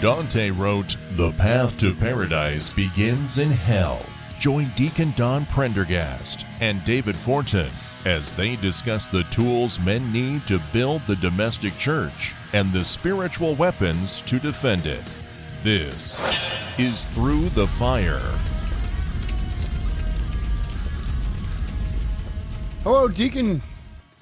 Dante wrote, "The path to paradise begins in hell." Join Deacon Prendergast and David Fortin as they discuss the tools men need to build the domestic church and the spiritual weapons to defend it. This is Through the Fire. Hello, Deacon.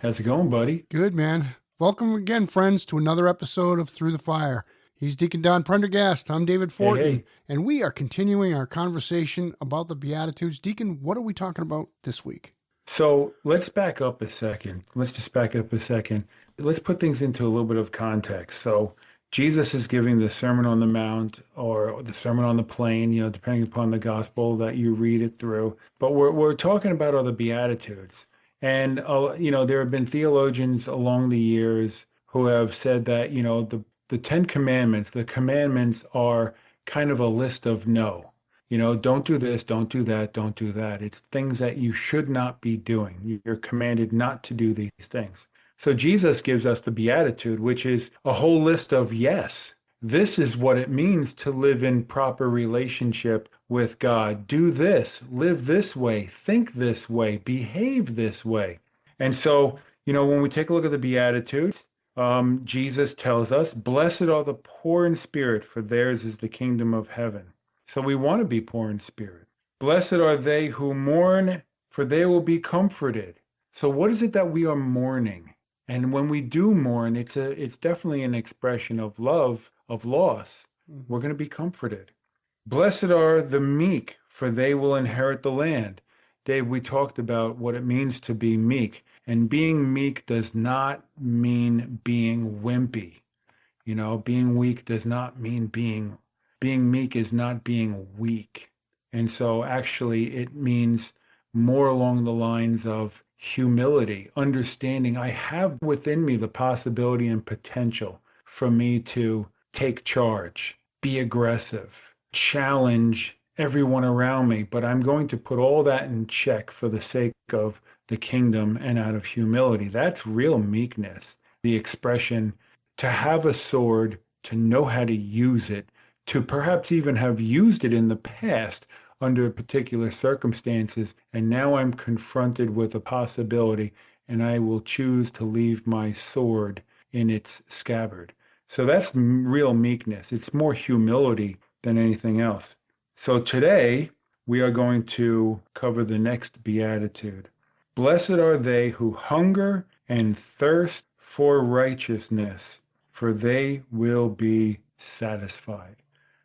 How's it going, buddy? Good, man. Welcome again, friends, to another episode of Through the Fire. He's Deacon Prendergast. I'm David Fortin, Hey. and we are continuing our conversation about the Beatitudes. Deacon, what are we talking about this week? So let's back up a second. Let's just back up a second. Let's put things into a little bit of context. So Jesus is giving the Sermon on the Mount or the Sermon on the Plain, depending upon the gospel that you read it through. But we're talking about all the Beatitudes. And, there have been theologians along the years who have said that, the Ten Commandments, the commandments are kind of a list of no. Don't do this, don't do that, don't do that. It's things that you should not be doing. You're commanded not to do these things. So Jesus gives us the Beatitude, which is a whole list of yes. This is what it means to live in proper relationship with God. Do this, live this way, think this way, behave this way. And so, when we take a look at the Beatitudes, Jesus tells us, "Blessed are the poor in spirit, for theirs is the kingdom of heaven." So we want to be poor in spirit. "Blessed are they who mourn, for they will be comforted." So what is it that we are mourning? And when we do mourn, it's definitely an expression of love, of loss. We're going to be comforted. "Blessed are the meek, for they will inherit the land." Dave, we talked about what it means to be meek. And being meek does not mean being wimpy. Being weak does not mean being meek is not being weak. And so actually it means more along the lines of humility, understanding I have within me the possibility and potential for me to take charge, be aggressive, challenge everyone around me, but I'm going to put all that in check for the sake of the kingdom and out of humility. That's real meekness. The expression to have a sword, to know how to use it, to perhaps even have used it in the past under particular circumstances, and now I'm confronted with a possibility, and I will choose to leave my sword in its scabbard. So that's real meekness. It's more humility than anything else. So today, we are going to cover the next beatitude. "Blessed are they who hunger and thirst for righteousness, for they will be satisfied."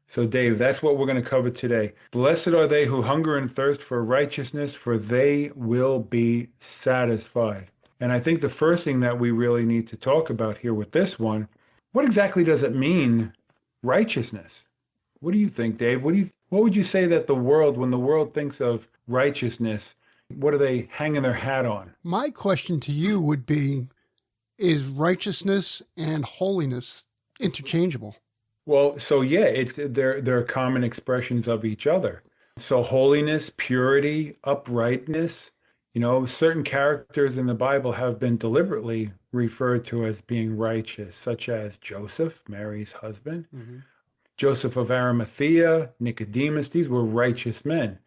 So Dave, that's what we're going to cover today. Blessed are they who hunger and thirst for righteousness, for they will be satisfied. And I think the first thing that we really need to talk about here with this one, what exactly does it mean, righteousness? What do you think, Dave? What would you say that when the world thinks of righteousness, what are they hanging their hat on? My question to you would be, is righteousness and holiness interchangeable? Well, so yeah, they're common expressions of each other. So holiness, purity, uprightness, certain characters in the Bible have been deliberately referred to as being righteous, such as Joseph, Mary's husband, Joseph of Arimathea, Nicodemus. These were righteous men.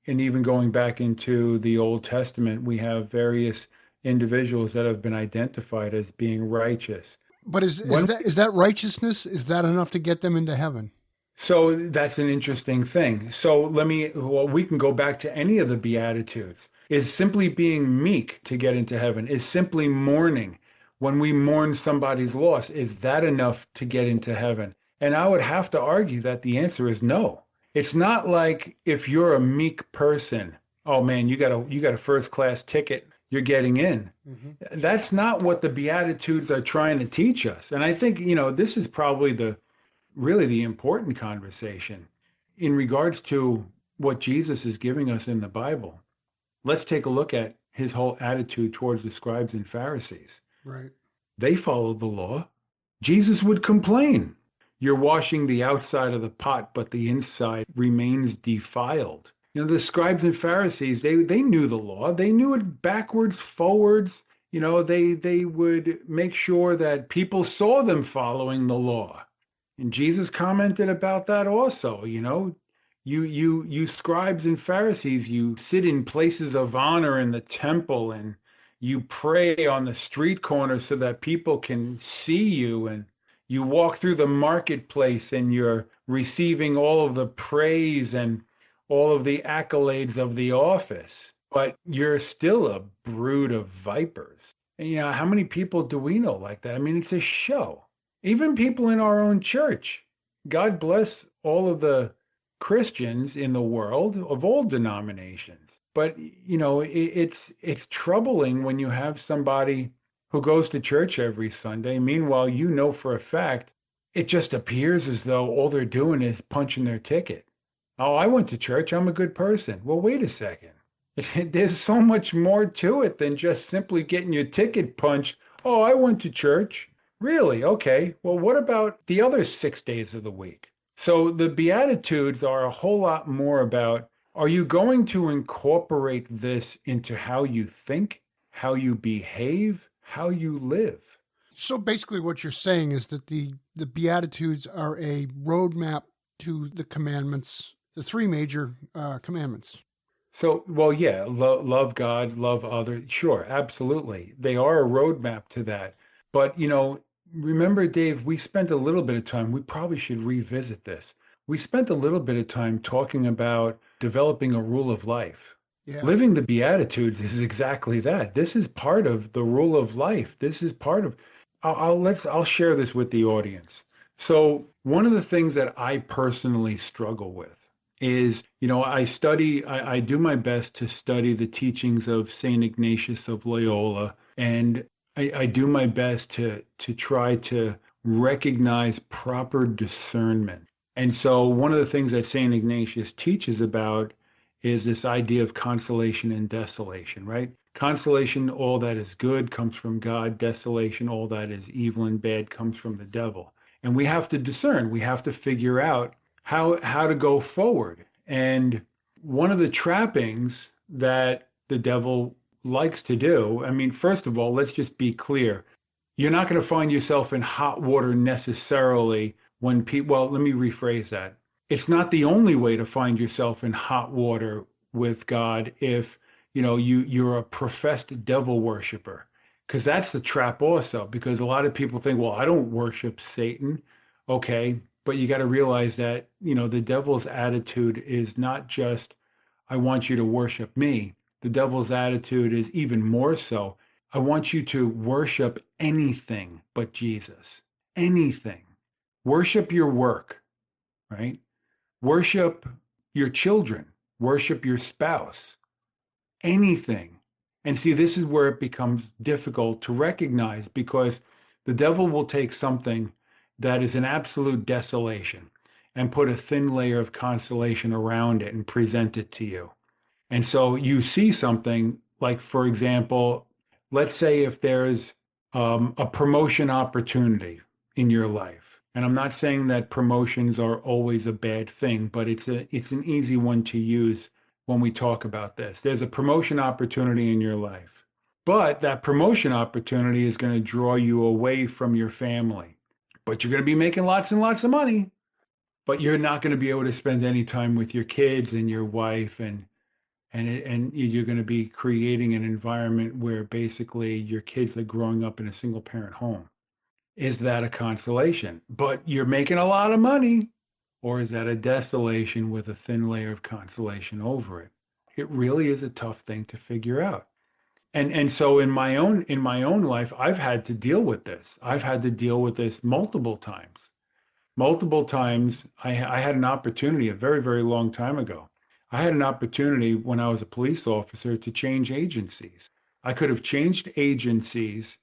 And even going back into the Old Testament, we have various individuals that have been identified as being righteous. But is that righteousness? Is that enough to get them into heaven? So that's an interesting thing. So we can go back to any of the Beatitudes. Is simply being meek to get into heaven? Is simply mourning, when we mourn somebody's loss, is that enough to get into heaven? And I would have to argue that the answer is no. It's not like if you're a meek person, oh man, you got a first class ticket, you're getting in. That's not what the Beatitudes are trying to teach us. And I think, this is probably really the important conversation in regards to what Jesus is giving us in the Bible. Let's take a look at his whole attitude towards the scribes and Pharisees. Right. They followed the law. Jesus would complain. You're washing the outside of the pot, but the inside remains defiled. The scribes and Pharisees, they knew the law. They knew it backwards, forwards. They would make sure that people saw them following the law. And Jesus commented about that also, you scribes and Pharisees, you sit in places of honor in the temple and you pray on the street corners so that people can see you, and you walk through the marketplace and you're receiving all of the praise and all of the accolades of the office, but you're still a brood of vipers. And how many people do we know like that? I mean, it's a show. Even people in our own church. God bless all of the Christians in the world of all denominations. But it's troubling when you have somebody who goes to church every Sunday. Meanwhile, for a fact, it just appears as though all they're doing is punching their ticket. Oh, I went to church. I'm a good person. Well, wait a second. There's so much more to it than just simply getting your ticket punched. Oh, I went to church. Really? Okay. Well, what about the other 6 days of the week? So the Beatitudes are a whole lot more about, are you going to incorporate this into how you think, how you behave, how you live? So basically what you're saying is that the Beatitudes are a roadmap to the commandments, the three major commandments. So, well, yeah, love God, love others. Sure, absolutely. They are a roadmap to that. But, remember, Dave, we spent a little bit of time, we probably should revisit this. We spent a little bit of time talking about developing a rule of life. Yeah. Living the Beatitudes is exactly that. This is part of the rule of life. This is part of, I'll share this with the audience. So one of the things that I personally struggle with is, I do my best to study the teachings of St. Ignatius of Loyola, and I do my best to try to recognize proper discernment. And so one of the things that St. Ignatius teaches about is this idea of consolation and desolation, right? Consolation, all that is good comes from God. Desolation, all that is evil and bad comes from the devil. And we have to discern. We have to figure out how to go forward. And one of the trappings that the devil likes to do, I mean, first of all, let's just be clear. You're not going to find yourself in hot water necessarily when people, well, let me rephrase that. It's not the only way to find yourself in hot water with God if, you're a professed devil worshiper, because that's the trap also, because a lot of people think, well, I don't worship Satan. Okay. But you got to realize that, the devil's attitude is not just, I want you to worship me. The devil's attitude is even more so, I want you to worship anything but Jesus. Anything. Worship your work, right? Worship your children. Worship your spouse. Anything. And see, this is where it becomes difficult to recognize, because the devil will take something that is an absolute desolation and put a thin layer of consolation around it and present it to you. And so you see something like, for example, let's say if there's a promotion opportunity in your life. And I'm not saying that promotions are always a bad thing, but it's an easy one to use when we talk about this. There's a promotion opportunity in your life, but that promotion opportunity is going to draw you away from your family. But you're going to be making lots and lots of money, but you're not going to be able to spend any time with your kids and your wife, and you're going to be creating an environment where basically your kids are growing up in a single parent home. Is that a consolation? But you're making a lot of money, or is that a desolation with a thin layer of consolation over it? It really is a tough thing to figure out. And so in my own life, I've had to deal with this. I've had to deal with this multiple times. Multiple times, I had an opportunity a very, very long time ago. I had an opportunity when I was a police officer to change agencies. I could have changed agencies,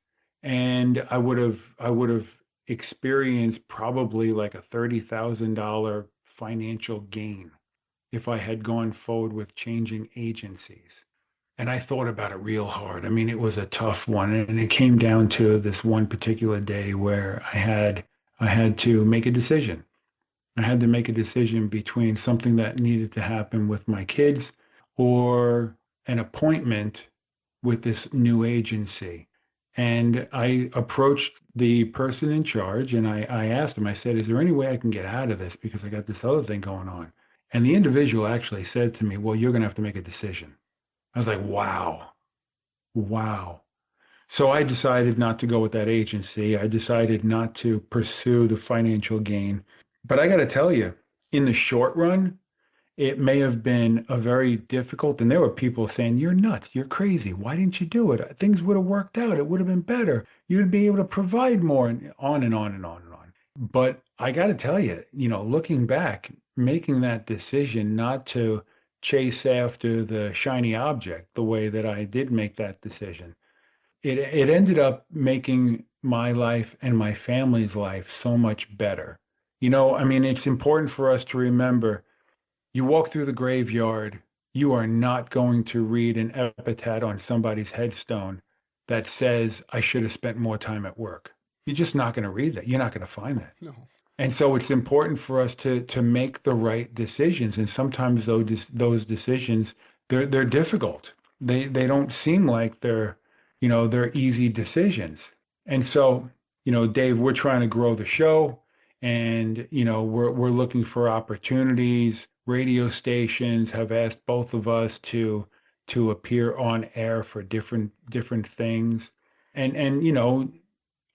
and I would have experienced probably like a $30,000 financial gain if I had gone forward with changing agencies. And I thought about it real hard. I mean, it was a tough one. And it came down to this one particular day where I had to make a decision. I had to make a decision between something that needed to happen with my kids or an appointment with this new agency. And I approached the person in charge and I asked him, I said, is there any way I can get out of this? Because I got this other thing going on. And the individual actually said to me, well, you're going to have to make a decision. I was like, wow, wow. So I decided not to go with that agency. I decided not to pursue the financial gain. But I got to tell you, in the short run, it may have been a very difficult, and there were people saying, you're nuts, you're crazy. Why didn't you do it? Things would have worked out. It would have been better. You'd be able to provide more, and on and on and on and on. But I got to tell you, looking back, making that decision not to chase after the shiny object the way that I did make that decision, it ended up making my life and my family's life so much better. It's important for us to remember, you walk through the graveyard, you are not going to read an epitaph on somebody's headstone that says, I should have spent more time at work. You're just not going to read that. You're not going to find that. No. And so it's important for us to make the right decisions. And sometimes those decisions, they're difficult. They don't seem like they're easy decisions. And so, Dave, we're trying to grow the show, and we're looking for opportunities. Radio stations have asked both of us to appear on air for different things. And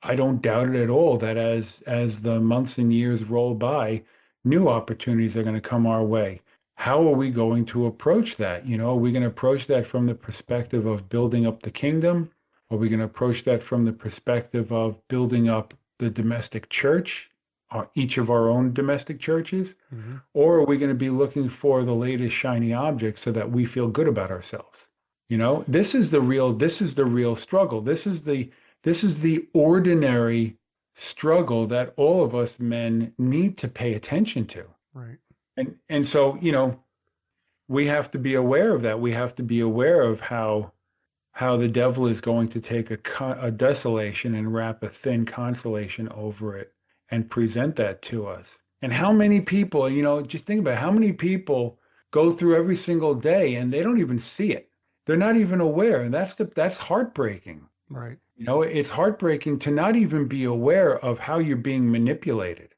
I don't doubt it at all that as the months and years roll by, new opportunities are going to come our way. How are we going to approach that? Are we going to approach that from the perspective of building up the kingdom? Are we going to approach that from the perspective of building up the domestic church, each of our own domestic churches? Mm-hmm. Or are we going to be looking for the latest shiny object so that we feel good about ourselves? This is the real struggle. This is the ordinary struggle that all of us men need to pay attention to. Right. And so, we have to be aware of that. We have to be aware of how the devil is going to take a desolation and wrap a thin consolation over it and present that to us. And how many people, just think about how many people go through every single day and they don't even see it. They're not even aware. And that's heartbreaking. Right. It's heartbreaking to not even be aware of how you're being manipulated.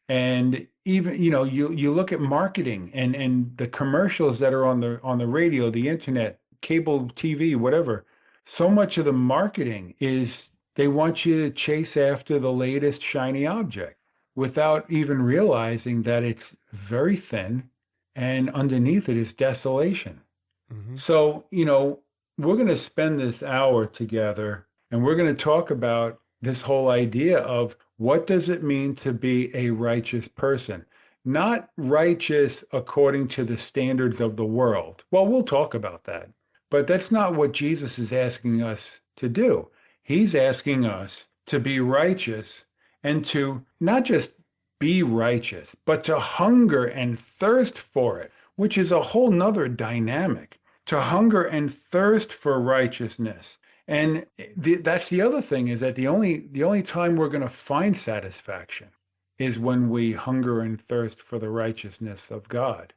And even, you look at marketing and the commercials that are on the radio, the internet, cable TV, whatever. So much of the marketing is they want you to chase after the latest shiny object without even realizing that it's very thin and underneath it is desolation. Mm-hmm. So, we're going to spend this hour together and we're going to talk about this whole idea of what does it mean to be a righteous person? Not righteous according to the standards of the world. Well, we'll talk about that. But that's not what Jesus is asking us to do. He's asking us to be righteous and to not just be righteous, but to hunger and thirst for it, which is a whole nother dynamic. To hunger and thirst for righteousness. And that's the other thing, is that the only time we're going to find satisfaction is when we hunger and thirst for the righteousness of God.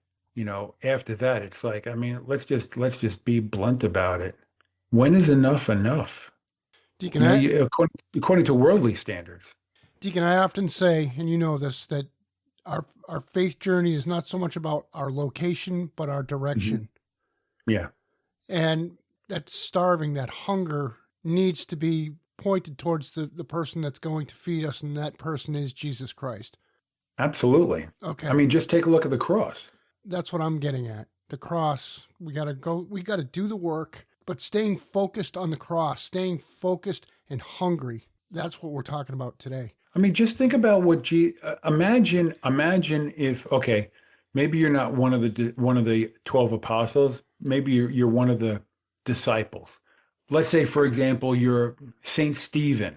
After that, it's like, let's just be blunt about it. When is enough enough? Deacon, according to worldly standards. Deacon, I often say, and you know this, that our faith journey is not so much about our location, but our direction. Mm-hmm. Yeah. And that starving, that hunger needs to be pointed towards the person that's going to feed us, and that person is Jesus Christ. Absolutely. Okay. Just take a look at the cross. That's what I'm getting at. The cross, we got to do the work, but staying focused on the cross, staying focused and hungry. That's what we're talking about today. Just think about what imagine if, okay, maybe you're not one of the 12 apostles, maybe you're one of the disciples. Let's say, for example, you're Saint Stephen.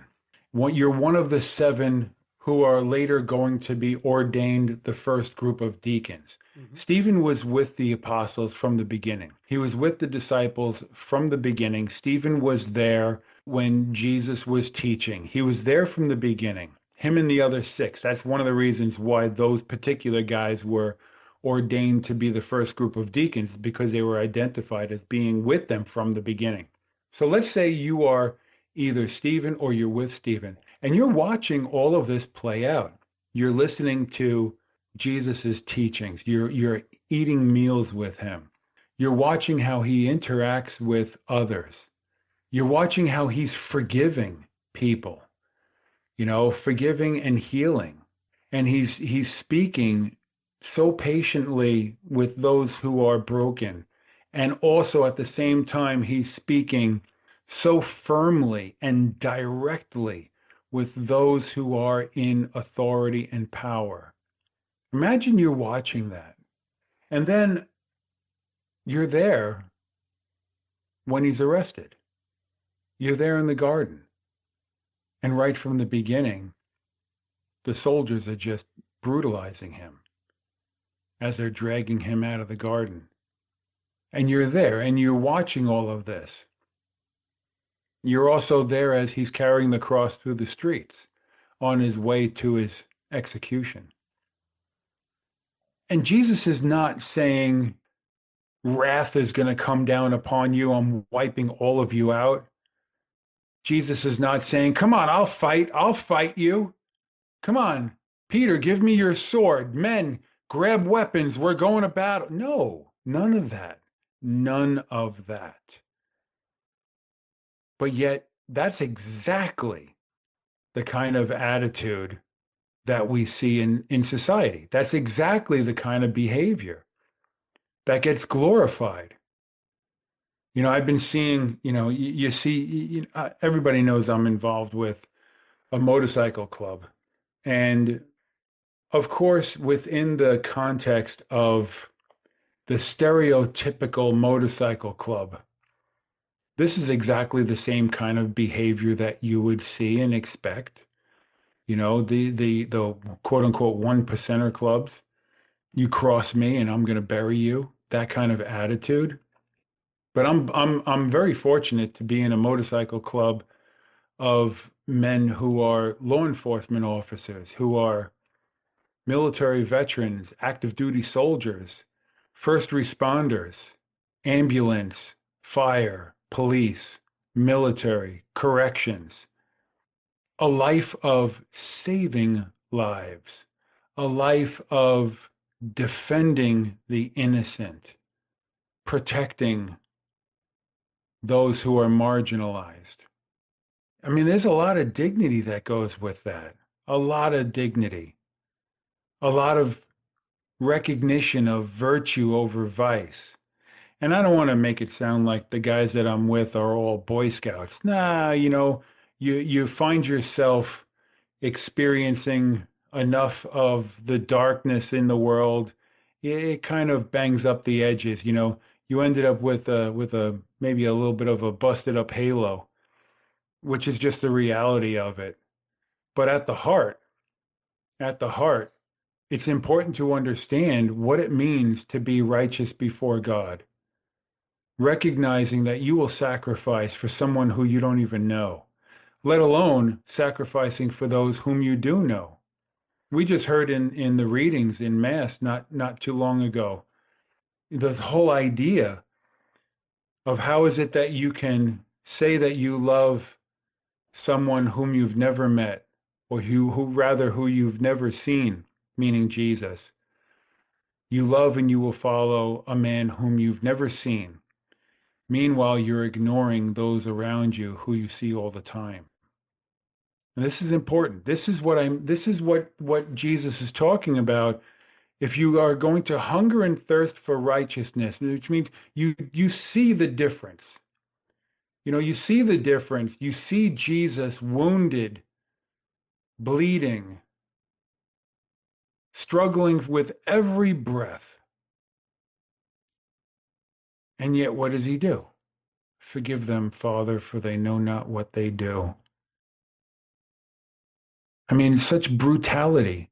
You're one of the 7 who are later going to be ordained the first group of deacons. Mm-hmm. Stephen was with the apostles from the beginning. He was with the disciples from the beginning. Stephen was there when Jesus was teaching. He was there from the beginning. Him and the other 6. That's one of the reasons why those particular guys were ordained to be the first group of deacons, because they were identified as being with them from the beginning. So let's say you are either Stephen or you're with Stephen. And you're watching all of this play out. You're listening to Jesus's teachings. You're eating meals with him. You're watching how he interacts with others. You're watching how he's forgiving people, forgiving and healing. And he's speaking so patiently with those who are broken. And also at the same time, he's speaking so firmly and directly with those who are in authority and power. Imagine you're watching that. And then you're there when he's arrested. You're there in the garden. And right from the beginning, the soldiers are just brutalizing him as they're dragging him out of the garden. And you're there and you're watching all of this. You're also there as he's carrying the cross through the streets on his way to his execution. And Jesus is not saying, wrath is going to come down upon you. I'm wiping all of you out. Jesus is not saying, come on, I'll fight you. Come on, Peter, give me your sword. Men, grab weapons. We're going to battle. No, none of that. None of that. But yet, that's exactly the kind of attitude that we see in society. That's exactly the kind of behavior that gets glorified. I've been seeing, you see, everybody knows I'm involved with a motorcycle club. And of course, within the context of the stereotypical motorcycle club, this is exactly the same kind of behavior that you would see and expect. The quote unquote 1%er clubs. You cross me and I'm going to bury you. That kind of attitude. But I'm very fortunate to be in a motorcycle club of men who are law enforcement officers, who are military veterans, active duty soldiers, first responders, ambulance, fire, police, military, corrections. A life of saving lives, a life of defending the innocent, protecting those who are marginalized. I mean, there's a lot of dignity that goes with that, a lot of dignity, a lot of recognition of virtue over vice. And I don't want to make it sound like the guys that I'm with are all Boy Scouts. Nah, you find yourself experiencing enough of the darkness in the world. It kind of bangs up the edges. You ended up with a maybe a little bit of a busted up halo, which is just the reality of it. But at the heart, it's important to understand what it means to be righteous before God. Recognizing that you will sacrifice for someone who you don't even know, let alone sacrificing for those whom you do know. We just heard in the readings in Mass not too long ago, the whole idea of how is it that you can say that you love someone whom you've never met, or who you've never seen, meaning Jesus. You love and you will follow a man whom you've never seen. Meanwhile, you're ignoring those around you who you see all the time. And this is important. This is what Jesus is talking about. If you are going to hunger and thirst for righteousness, which means you see the difference. You see the difference. You see Jesus wounded, bleeding, struggling with every breath. And yet, what does he do? Forgive them, Father, for they know not what they do. I mean, such brutality.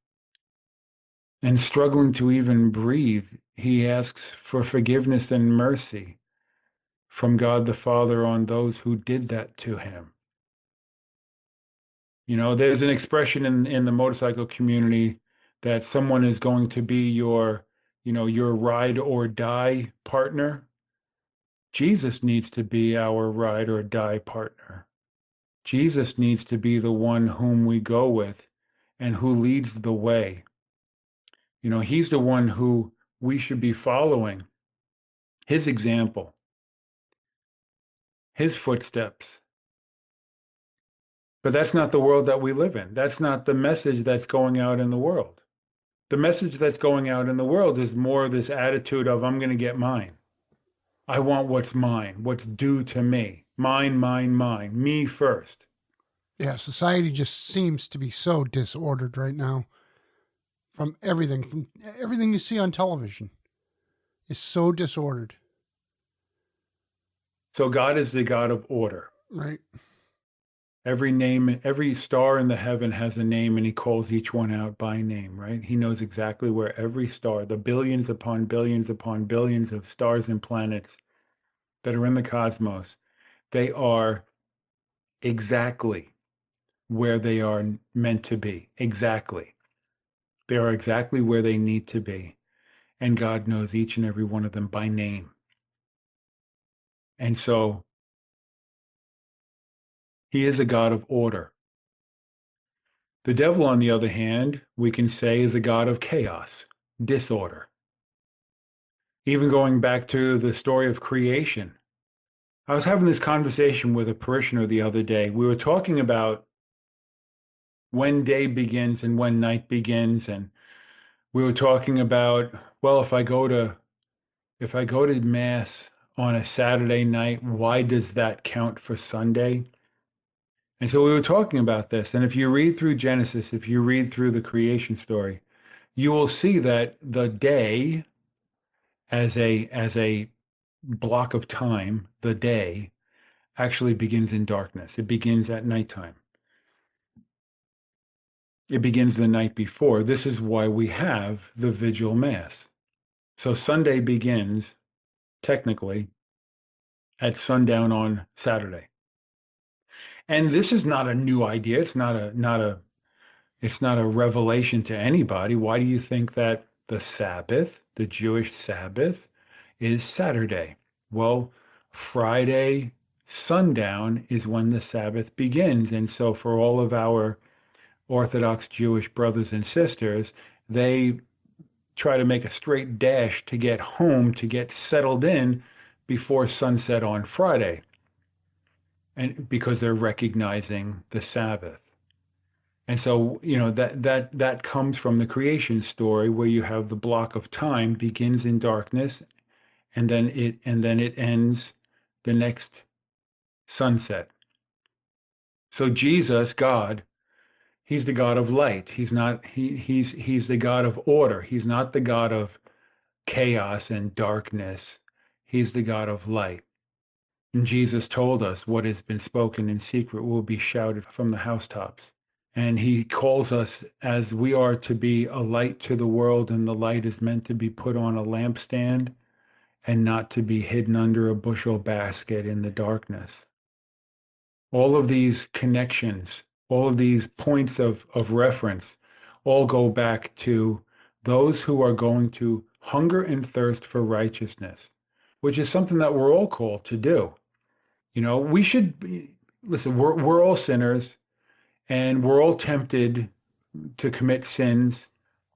And struggling to even breathe, he asks for forgiveness and mercy from God the Father on those who did that to him. There's an expression in the motorcycle community that someone is going to be your ride or die partner. Jesus needs to be our ride or die partner. Jesus needs to be the one whom we go with and who leads the way. He's the one who we should be following, his example, his footsteps. But that's not the world that we live in. That's not the message that's going out in the world. The message that's going out in the world is more this attitude of, I'm going to get mine. I want what's mine, what's due to me. Mine, mine, mine. Me first. Yeah, society just seems to be so disordered right now. From everything you see on television is so disordered. So God is the God of order. Right. Every star in the heaven has a name, and he calls each one out by name, right? He knows exactly where every star, the billions upon billions upon billions of stars and planets that are in the cosmos, they are exactly where they are meant to be. Exactly. They are exactly where they need to be. And God knows each and every one of them by name. And so he is a God of order. The devil, on the other hand, we can say is a God of chaos, disorder. Even going back to the story of creation. I was having this conversation with a parishioner the other day. We were talking about when day begins and when night begins, and we were talking about, well, if I go to mass on a Saturday night, why does that count for Sunday? And so we were talking about this. And if you read through Genesis, if you read through the creation story, you will see that the day as a block of time, the day actually begins in darkness. It begins at nighttime. It begins the night before. This is why we have the vigil mass. So Sunday begins technically at sundown on Saturday. And this is not a new idea. It's not a revelation to anybody. Why do you think that the Sabbath, the Jewish Sabbath, is Saturday? Well, Friday sundown is when the Sabbath begins. And so for all of our Orthodox Jewish brothers and sisters, they try to make a straight dash to get home, to get settled in before sunset on Friday. And because they're recognizing the Sabbath. And so, that comes from the creation story where you have the block of time begins in darkness and then it ends the next sunset. So Jesus, God, he's the God of light. He's the God of order. He's not the God of chaos and darkness. He's the God of light. And Jesus told us what has been spoken in secret will be shouted from the housetops. And he calls us as we are to be a light to the world, and the light is meant to be put on a lampstand and not to be hidden under a bushel basket in the darkness. All of these connections, all of these points of reference, all go back to those who are going to hunger and thirst for righteousness, which is something that we're all called to do. We should listen, we're all sinners and we're all tempted to commit sins.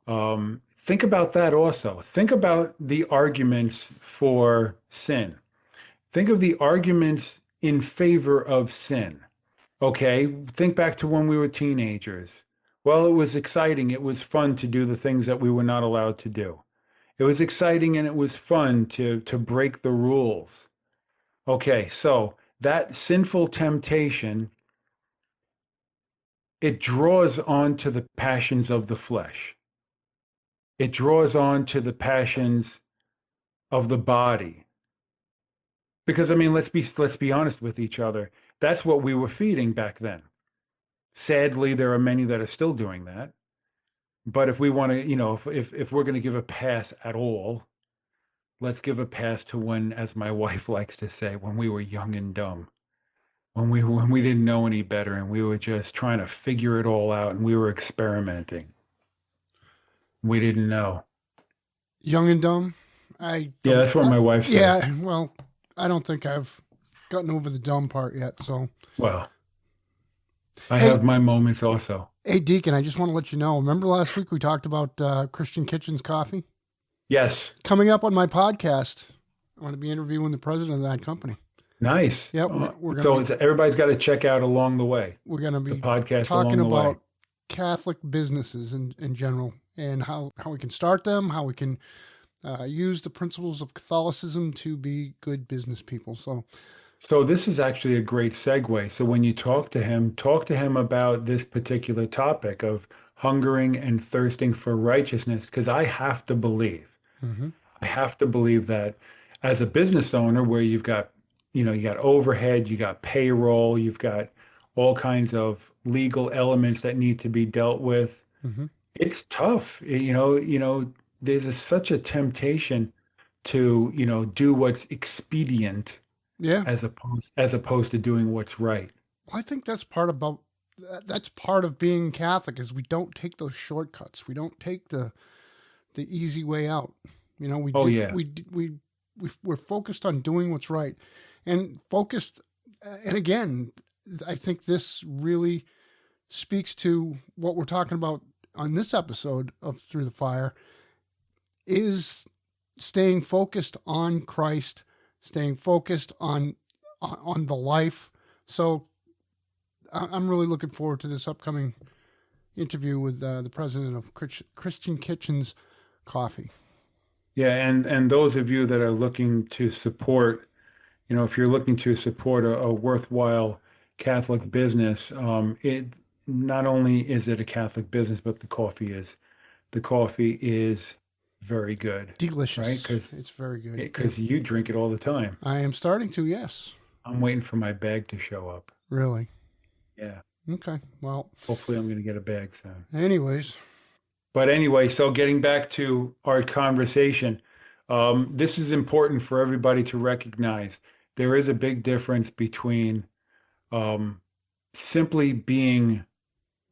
Think about that also. Think about the arguments for sin. Think of the arguments in favor of sin. Okay, think back to when we were teenagers. Well, it was exciting. It was fun to do the things that we were not allowed to do. It was exciting and it was fun to break the rules. Okay, so that sinful temptation, it draws on to the passions of the flesh. It draws on to the passions of the body. Because let's be honest with each other. That's what we were feeding back then. Sadly, there are many that are still doing that. But if we want to, if we're going to give a pass at all, let's give a pass to when, as my wife likes to say, when we were young and dumb. When we didn't know any better and we were just trying to figure it all out and we were experimenting. We didn't know. Young and dumb? Yeah, that's what my wife says. Yeah, well, I don't think I've gotten over the dumb part yet, so. Well, I have my moments also. Hey, Deacon, I just want to let you know, remember last week we talked about Christian Kitchens Coffee? Yes. Coming up on my podcast, I'm going to be interviewing the president of that company. Nice. Yep. Everybody's got to check out along the way. We're going to be the podcast talking along the about way. Catholic businesses in general, and how we can start them, how we can use the principles of Catholicism to be good business people. So this is actually a great segue. So when you talk to him about this particular topic of hungering and thirsting for righteousness, because I have to believe that as a business owner, where you got overhead, you got payroll, you've got all kinds of legal elements that need to be dealt with. It's tough. There's such a temptation to, do what's expedient. Yeah. As opposed to doing what's right. Well, I think that's part of being Catholic, is we don't take those shortcuts. We don't take the easy way out. We're focused on doing what's right, and focused. And again, I think this really speaks to what we're talking about on this episode of Through the Fire, is staying focused on Christ, staying focused on the life. So I'm really looking forward to this upcoming interview with the president of Christian Kitchens Coffee. Yeah, and those of you that are looking to support, if you're looking to support a worthwhile Catholic business, it not only is it a Catholic business, but the coffee is very good. Delicious. Right? Because it's very good. Because you drink it all the time. I am starting to, yes. I'm waiting for my bag to show up. Really? Yeah. Okay. Well, hopefully I'm going to get a bag soon. Anyways. But anyway, so getting back to our conversation, this is important for everybody to recognize. There is a big difference between simply being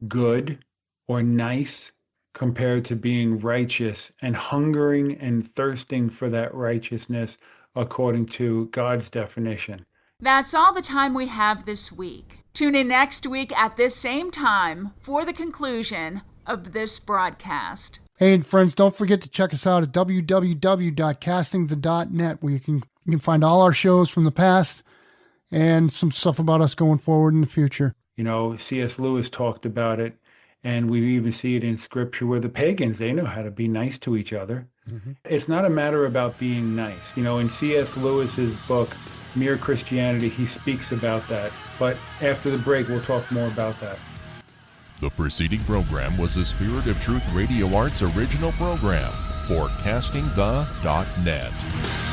good or nice compared to being righteous and hungering and thirsting for that righteousness according to God's definition. That's all the time we have this week. Tune in next week at this same time for the conclusion of this broadcast. Hey, and friends, don't forget to check us out at www.castingthe.net, where you can find all our shows from the past and some stuff about us going forward in the future. C.S. Lewis talked about it, and we even see it in Scripture where the pagans, they know how to be nice to each other. It's not a matter about being nice. In C.S. Lewis's book, Mere Christianity, he speaks about that. But after the break, we'll talk more about that. The preceding program was a Spirit of Truth Radio Arts original program for CastingThe.net.